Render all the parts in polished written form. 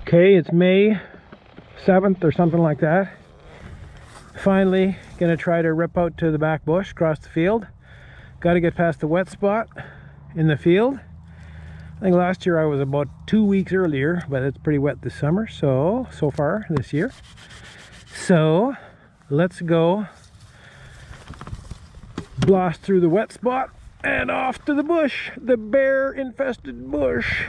Okay, it's May 7th or something like that. Finally gonna try to rip out to the back bush across the field. Got to get past the wet spot in the field. I think last year I was about 2 weeks earlier, but it's pretty wet this summer, so far this year. So let's go blast through the wet spot and off to the bush, the bear infested bush.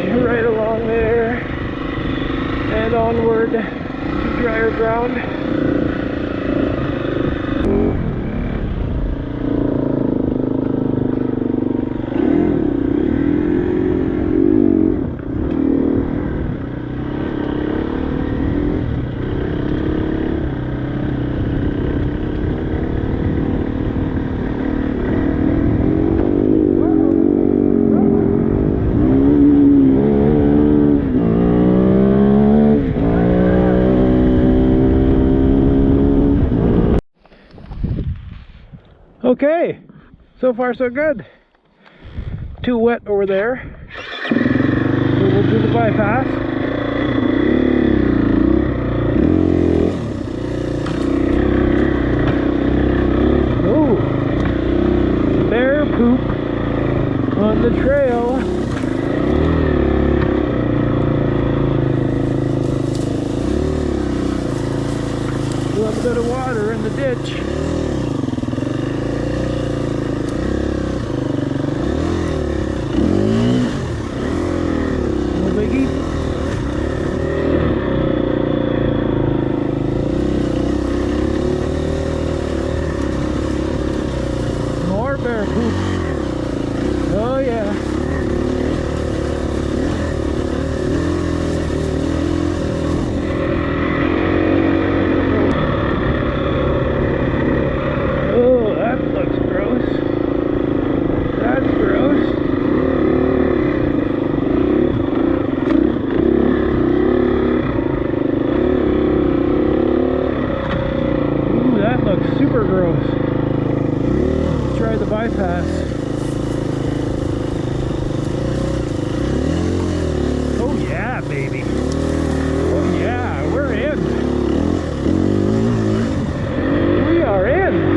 Right along there and onward to drier ground. Okay, so far so good. Too wet over there. So we'll do the bypass. Oh, bear poop on the trail. A little bit of water in the ditch. More bear poop. Oh yeah. Oh, that looks gross. That's gross. Ooh, that looks super gross. Try the bypass. Oh yeah, baby. Oh yeah, we're in. We are in.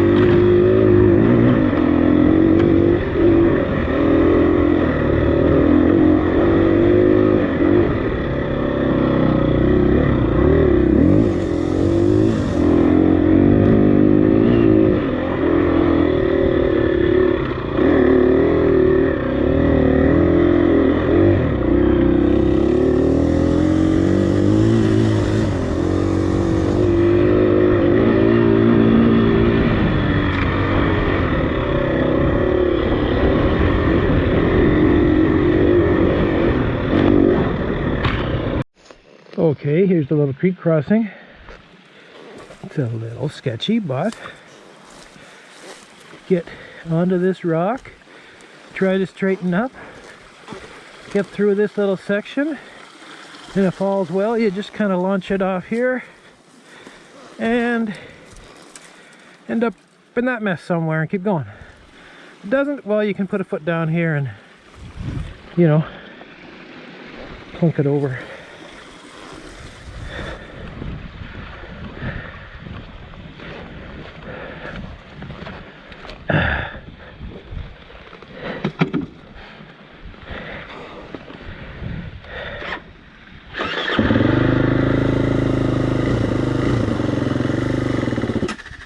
Okay, here's the little creek crossing. It's a little sketchy, but get onto this rock, try to straighten up, get through this little section, and if all's well, you just kind of launch it off here and end up in that mess somewhere and keep going. If it doesn't, well, you can put a foot down here and, you know, plunk it over.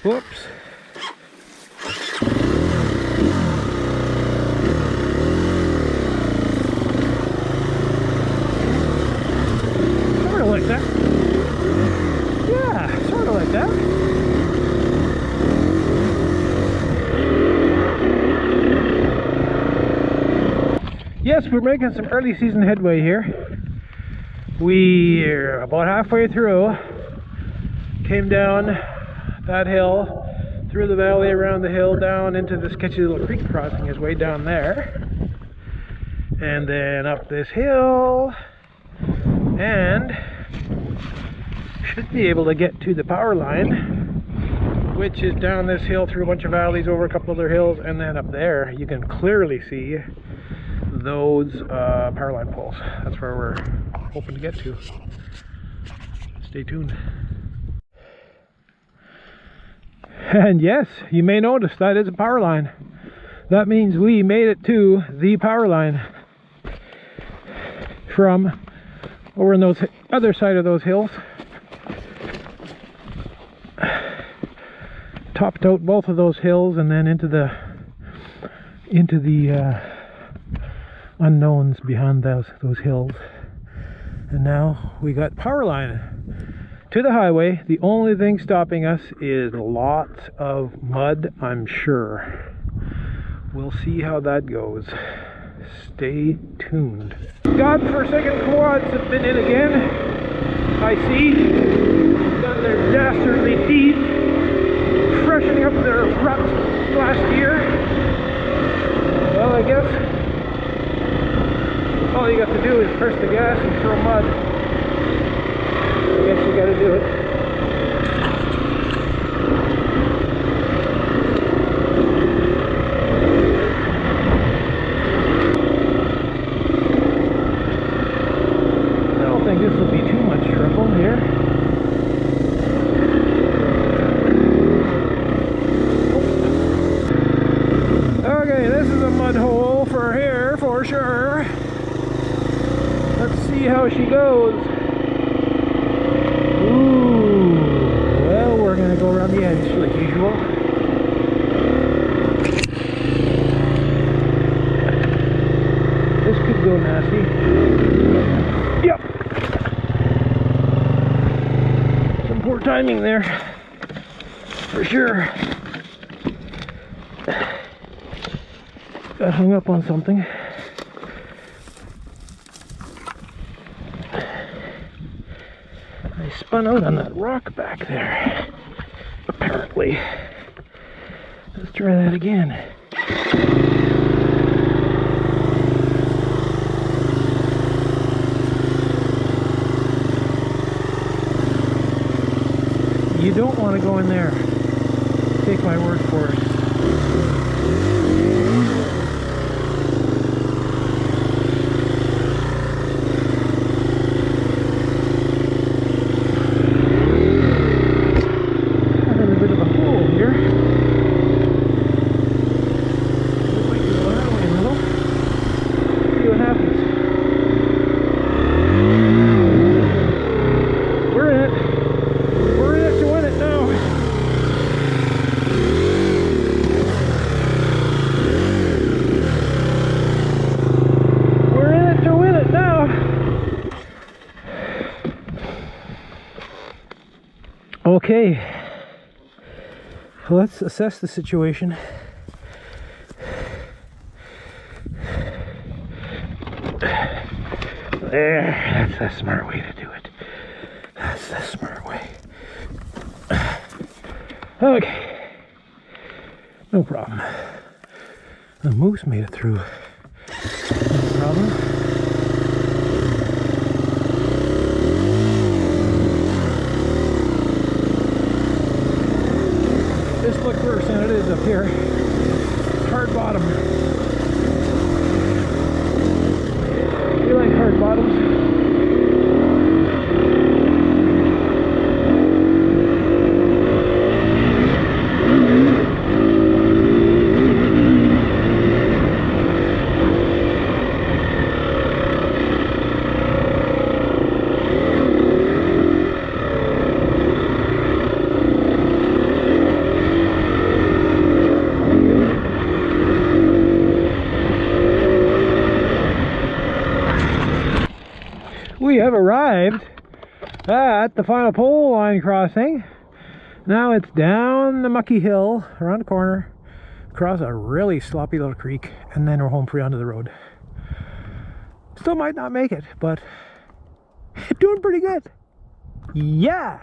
Whoops. Sort of like that. Yeah, sort of like that. Yes, we're making some early season headway here. We're about halfway through. Came down that hill, through the valley, around the hill, down into the sketchy little creek crossing is way down there. And then up this hill, and should be able to get to the power line, which is down this hill through a bunch of valleys, over a couple other hills, and then up there you can clearly see those power line poles. That's where we're hoping to get to. Stay tuned. And yes, you may notice that is a power line. That means we made it to the power line from over on those other side of those hills. Topped out both of those hills and then into the unknowns behind those hills. And now we got power line to the highway. The only thing stopping us is lots of mud, I'm sure. We'll see how that goes. Stay tuned. Godforsaken quads have been in again. I see. Done their dastardly deeds, freshening up their ruts last year. Well, I guess all you got to do is press the gas and throw mud. I guess you got to do it. This will be too much trouble here. Okay, this is a mud hole for here for sure. Let's see how she goes. Ooh, well, we're gonna go around the edge like usual. This could go nasty. Yep. Poor timing there, for sure. Got hung up on something. I spun out on that rock back there, apparently. Let's try that again. You don't want to go in there. Take my word for it. I'm in a bit of a hole here. Looks like you go that way a little. See what happens. We're in it. We're in it to win it now. We're in it to win it now. Okay. Let's assess the situation. There. That's the smart way to do it. That's the smart way. Okay, no problem. The moose made it through. No problem. This looks worse than it is up here. Hard bottom. You like hard bottoms? We have arrived at the final pole line crossing. Now it's down the mucky hill, around the corner, across a really sloppy little creek, and then we're home free onto the road. Still might not make it, but Doing pretty good. Yeah.